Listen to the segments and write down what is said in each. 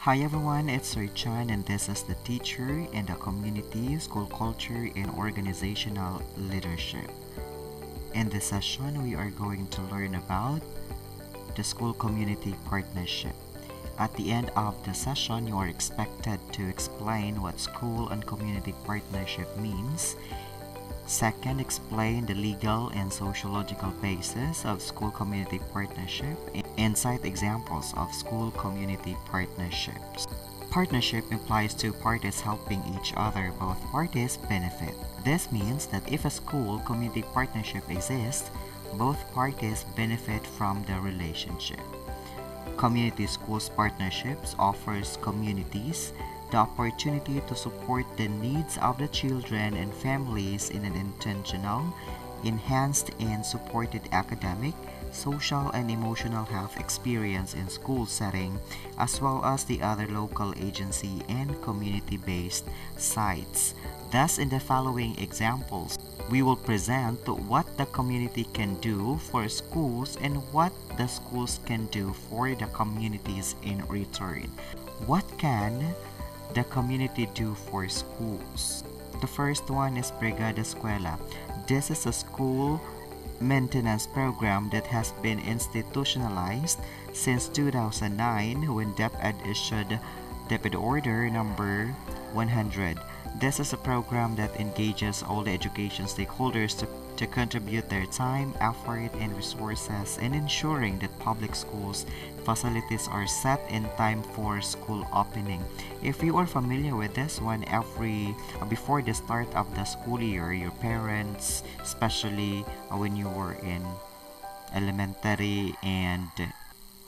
Hi everyone, it's Richard and this is the Teacher in the Community, School Culture and Organizational Leadership. In this session, we are going to learn about the School Community Partnership. At the end of the session, you are expected to explain what School and Community Partnership means. Second, explain the legal and sociological basis of school community partnership and cite examples of school community partnerships. Partnership implies two parties helping each other. Both parties benefit. This means that if a school community partnership exists, both parties benefit from the relationship. Community schools partnerships offers communities the opportunity to support the needs of the children and families in an intentional, enhanced, and supported academic, social, and emotional health experience in school setting, as well as the other local agency and community-based sites. Thus, in the following examples, we will present what the community can do for schools and what the schools can do for the communities in return. What can the community do for schools? The first one is BrigadeEscuela. This is a school maintenance program that has been institutionalized since 2009 when DepEd issued DepEd Order number 100. This is a program that engages all the education stakeholders to contribute their time, effort, and resources in ensuring that public schools facilities are set in time for school opening. If you are familiar with this one, before the start of the school year, your parents, especially when you were in elementary and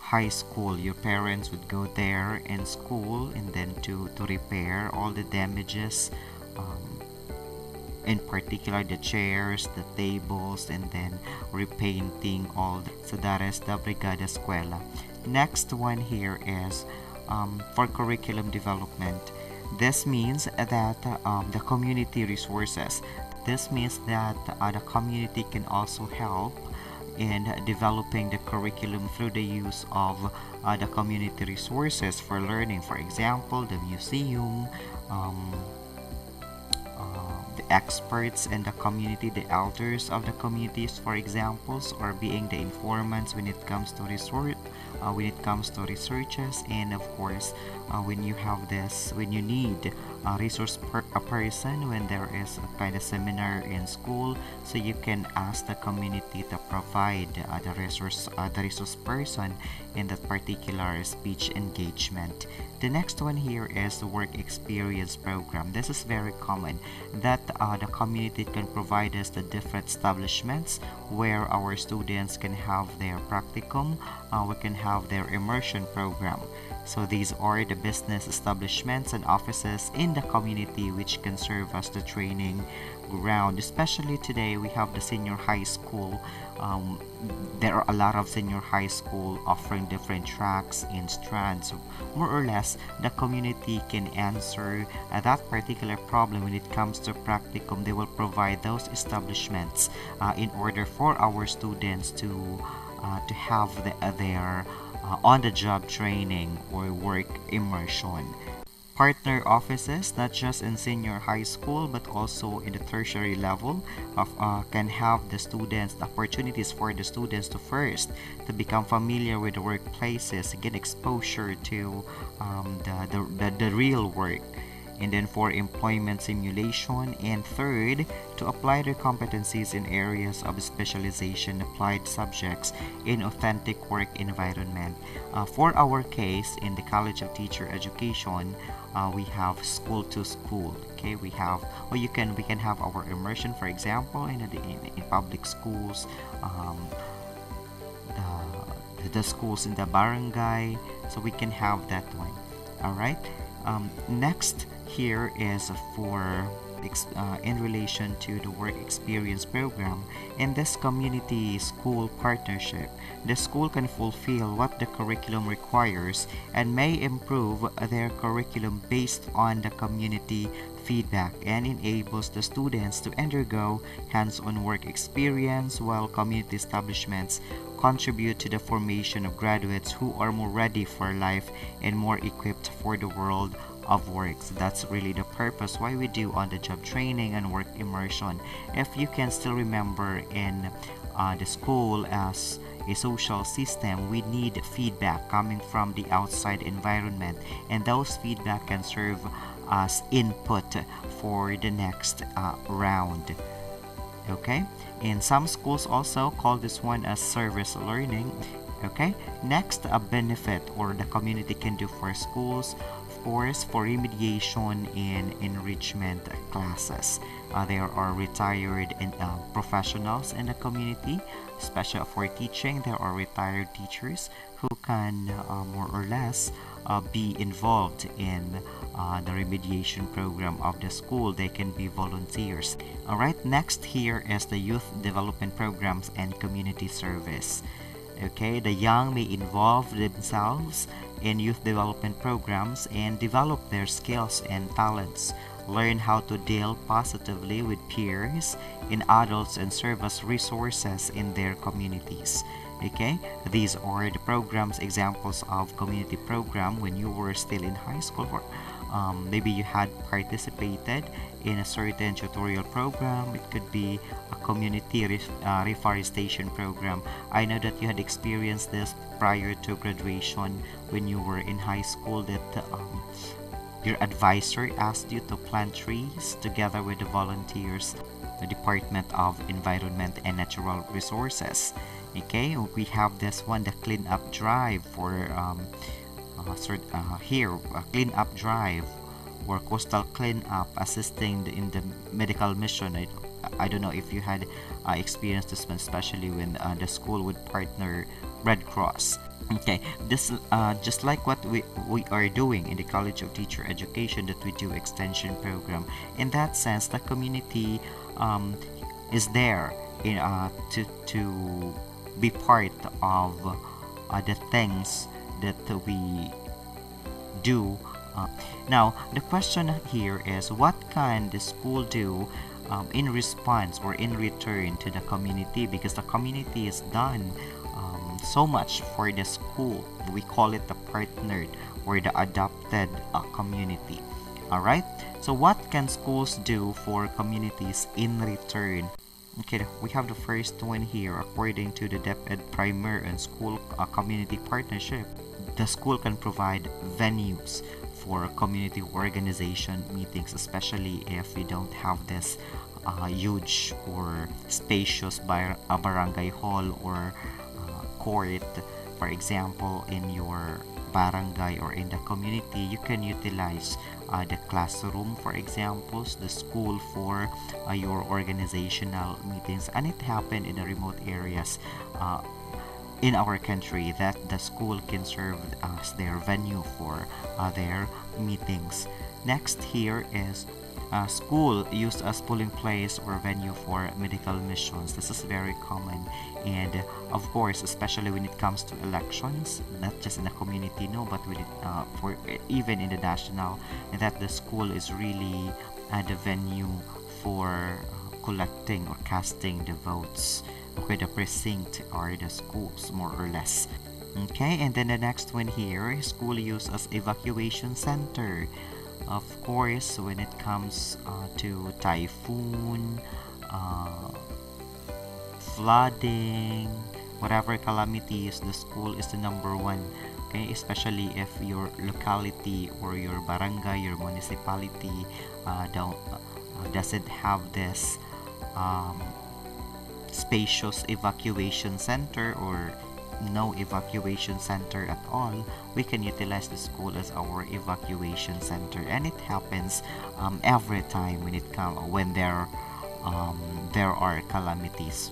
high school, your parents would go there in school and then to repair all the damages, in particular the chairs, the tables, and then repainting all. So that is the BrigadeEscuela. Next one here is for curriculum development. This means that the community resources. This means that the community can also help in developing the curriculum through the use of the community resources for learning. For example, the museum, the experts in the community, the elders of the communities, for examples, or being the informants when it comes to researches, and of course, when you need a person when there is a kind of seminar in school, so you can ask the community to provide the resource person in that particular speech engagement. The next one here is the work experience program. This is very common that the community can provide us the different establishments where our students can have their practicum, we can have their immersion program. So these are the business establishments and offices in the community which can serve as the training ground. Especially today, we have the senior high school. There are a lot of senior high school offering different tracks and strands. More or less, the community can answer that particular problem when it comes to practicum. They will provide those establishments in order for our students to have their on-the-job training or work immersion. Partner offices, not just in senior high school but also in the tertiary level, can have the opportunities for the students to become familiar with the workplaces, get exposure to the real work, and then for employment simulation, and third, to apply their competencies in areas of specialization, applied subjects in authentic work environment. For our case, in the College of Teacher Education, we have school to school. Okay, we can have our immersion, for example, in public schools, the schools in the barangay, so we can have that one. All right. Next here is for in relation to the work experience program. In this community school partnership, the school can fulfill what the curriculum requires and may improve their curriculum based on the community feedback, and enables the students to undergo hands-on work experience, while community establishments contribute to the formation of graduates who are more ready for life and more equipped for the world of work. So that's really the purpose why we do on-the-job training and work immersion. If you can still remember in the school as a social system, we need feedback coming from the outside environment, and those feedback can serve as input for the next round. Okay, and some schools also call this one as service learning. Okay, next, a benefit or the community can do for schools, of course, for remediation in enrichment classes. There are retired professionals in the community, especially for teaching. There are retired teachers who can more or less be involved in the remediation program of the school. They can be volunteers. Alright, next here is the youth development programs and community service. Okay, the young may involve themselves in youth development programs and develop their skills and talents, learn how to deal positively with peers and adults, and serve as resources in their communities. Okay, these are the programs, examples of community program when you were still in high school, or maybe you had participated in a certain tutorial program. It could be a community reforestation program. I know that you had experienced this prior to graduation when you were in high school, that your advisor asked you to plant trees together with the volunteers, the Department of Environment and Natural Resources. Okay, we have this one, the cleanup drive for here, a cleanup drive or coastal cleanup, assisting in the medical mission. I don't know if you had experienced this one, especially when the school would partner Red Cross. Okay, this just like what we are doing in the College of Teacher Education, that we do extension program. In that sense, the community is there in to be part of the things that we do. Now, the question here is, what can the school do in response or in return to the community? Because the community is done so much for the school. We call it the partnered or the adopted community. Alright, so what can schools do for communities in return? Okay, we have the first one here. According to the DepEd Primer and School Community Partnership, the school can provide venues for community organization meetings, especially if you don't have this huge or spacious barangay hall or court. For example, in your barangay or in the community, you can utilize the classroom, for example, the school for your organizational meetings. And it happened in the remote areas in our country, that the school can serve as their venue for their meetings. Next here is school used as polling place or venue for medical missions. This is very common, and of course, especially when it comes to elections, not just in the community, no, but with it, for even in the national, and that the school is really the venue for collecting or casting the votes. Okay, the precinct are the schools, more or less. Okay, and then the next one here, school used as evacuation center. Of course, when it comes to typhoon, flooding, whatever calamities, the school is the number one. Okay, especially if your locality or your barangay, your municipality doesn't have this spacious evacuation center or no evacuation center at all, we can utilize the school as our evacuation center. And it happens every time when there are calamities.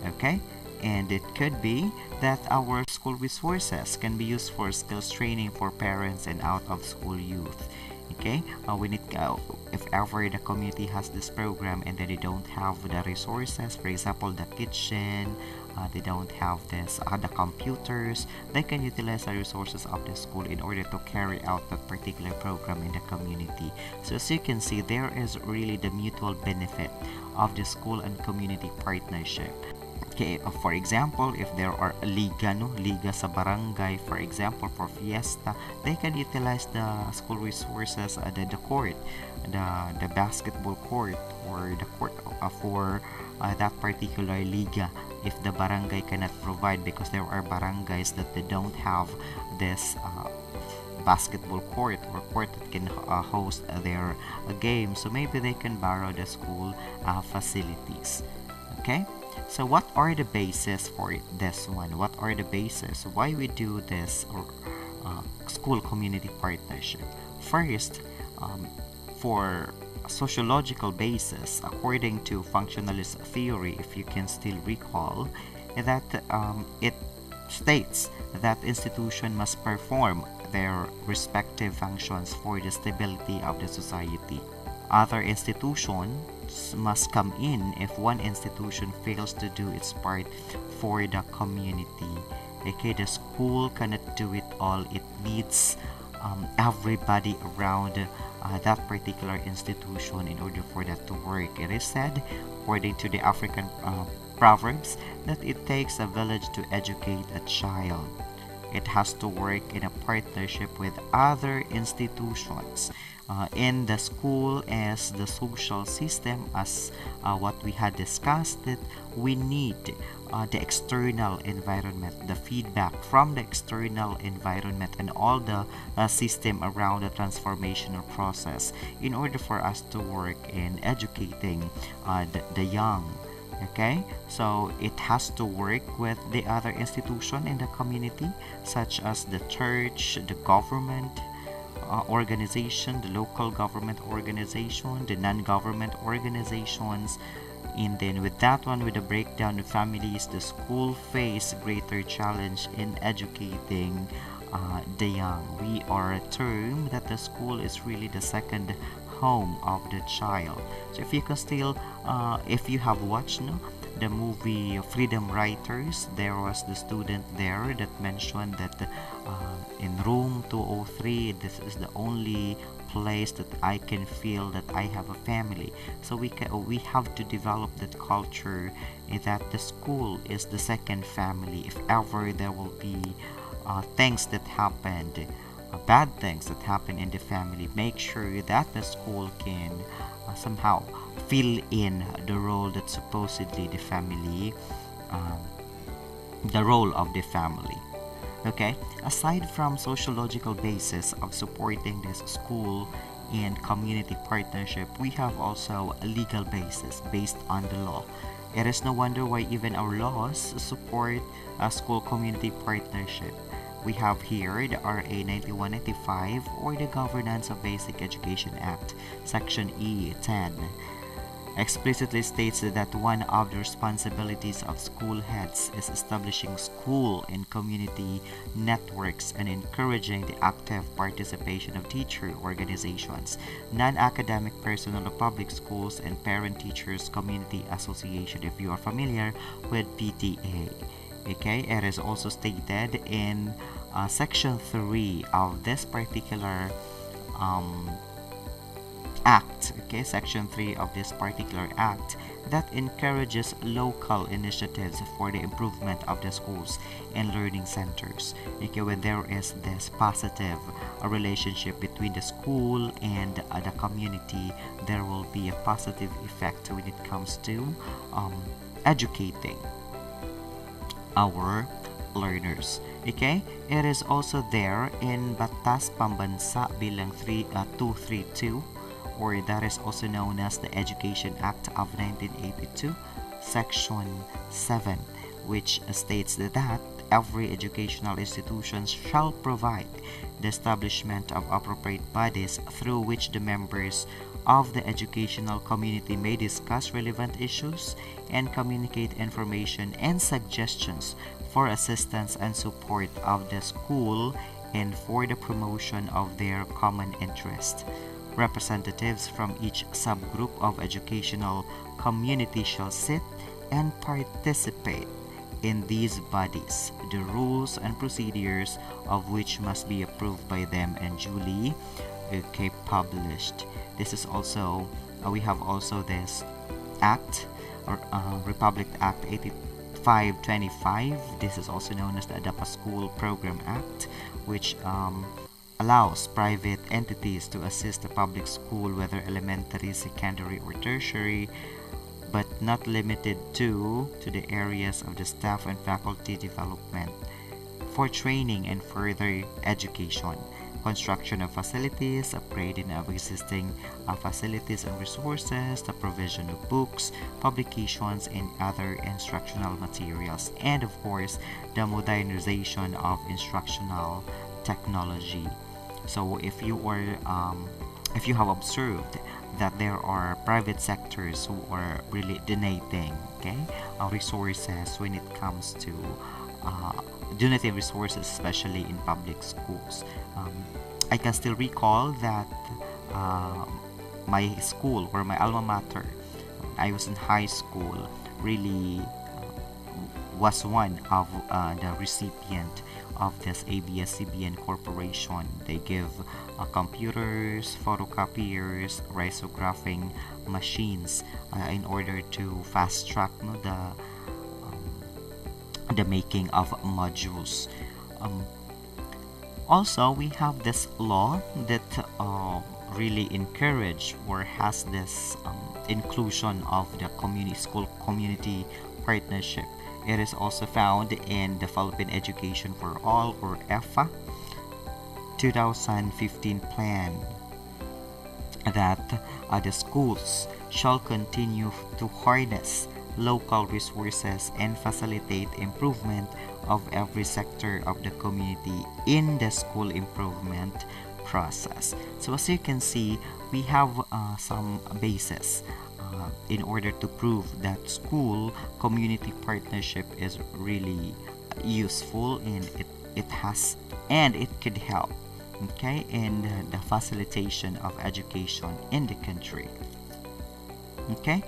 Okay, and it could be that our school resources can be used for skills training for parents and out of school youth. Okay, if ever the community has this program and then they don't have the resources, for example the kitchen, they don't have the computers, they can utilize the resources of the school in order to carry out that particular program in the community. So as you can see, there is really the mutual benefit of the school and community partnership. Okay, for example, if there are liga, no, liga sa barangay, for example, for fiesta, they can utilize the school resources, the court, the basketball court, or the court for that particular liga. If the barangay cannot provide, because there are barangays that they don't have this basketball court or court that can host their game, so maybe they can borrow the school facilities. Okay, so what are the basis for this one? What are the basis why we do this or school community partnership? First, for sociological basis, according to functionalist theory, if you can still recall, that it states that institution must perform their respective functions for the stability of the society. Other institutions must come in if one institution fails to do its part for the community. Okay, the school cannot do it all. It needs everybody around that particular institution in order for that to work. It is said, according to the African proverbs, that it takes a village to educate a child. It has to work in a partnership with other institutions. In the school as the social system, as what we had discussed, that we need the external environment, the feedback from the external environment and all the system around the transformational process in order for us to work in educating the young. Okay, so it has to work with the other institution in the community, such as the church, the government organization, the local government organization, the non-government organizations. And then with that one, with the breakdown of families, the school face greater challenge in educating the young. We are a term that the school is really the second home of the child. So if you can still if you have watched the movie Freedom Writers, there was the student there that mentioned that in room 203, this is the only place that I can feel that I have a family. So we have to develop that culture that the school is the second family. If ever there will be things that happened, bad things that happen in the family, make sure that the school can somehow fill in the role that supposedly the family, the role of the family. Okay, aside from sociological basis of supporting this school and community partnership, we have also a legal basis based on the law. It is no wonder why even our laws support a school community partnership. We have here the RA 9195, or the Governance of Basic Education Act, Section E10. Explicitly states that one of the responsibilities of school heads is establishing school and community networks and encouraging the active participation of teacher organizations, non-academic personnel of public schools, and parent-teachers community association, if you are familiar with PTA. Okay, it is also stated in Section 3 of this particular Act, okay, Section 3 of this particular Act, that encourages local initiatives for the improvement of the schools and learning centers. Okay, when there is this positive relationship between the school and the community, there will be a positive effect when it comes to educating our learners. Okay, it is also there in Batas Pambansa bilang 232, or that is also known as the Education Act of 1982, Section 7, which states that every educational institution shall provide the establishment of appropriate bodies through which the members of the educational community may discuss relevant issues and communicate information and suggestions for assistance and support of the school and for the promotion of their common interest. Representatives from each subgroup of educational community shall sit and participate in these bodies, the rules and procedures of which must be approved by them and duly published. This is also, we have also this Act, or Republic Act 85 525. This is also known as the Adapt a School Program Act, which allows private entities to assist the public school, whether elementary, secondary, or tertiary, but not limited to the areas of the staff and faculty development for training and further education, construction of facilities, upgrading of existing facilities and resources, the provision of books, publications, and other instructional materials, and of course, the modernization of instructional technology. So if you have observed that there are private sectors who are really donating, okay, resources when it comes to donating resources, especially in public schools. I can still recall that my school, or my alma mater, I was in high school, really was one of the recipient of this ABS-CBN corporation. They give computers, photocopiers, risographing machines in order to fast track the making of modules. Also, we have this law that really encourage or has this inclusion of the school community partnership. It is also found in the Philippine Education for All, or EFA 2015 plan, that the schools shall continue to harness local resources and facilitate improvement of every sector of the community in the school improvement process. So as you can see, we have some basis in order to prove that school community partnership is really useful, and it could help, okay, in the facilitation of education in the country. Okay,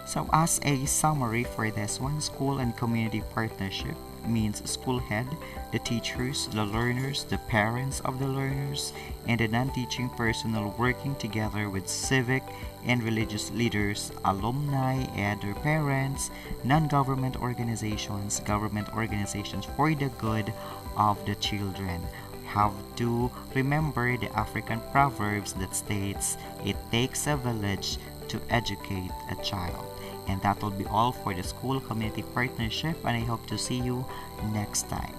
so as a summary for this one, school and community partnership means school head, the teachers, the learners, the parents of the learners, and the non-teaching personnel working together with civic and religious leaders, alumni, and their parents, non-government organizations, government organizations for the good of the children. Have to remember the African proverbs that states, "It takes a village to educate a child." And that will be all for the school community partnership, and I hope to see you next time.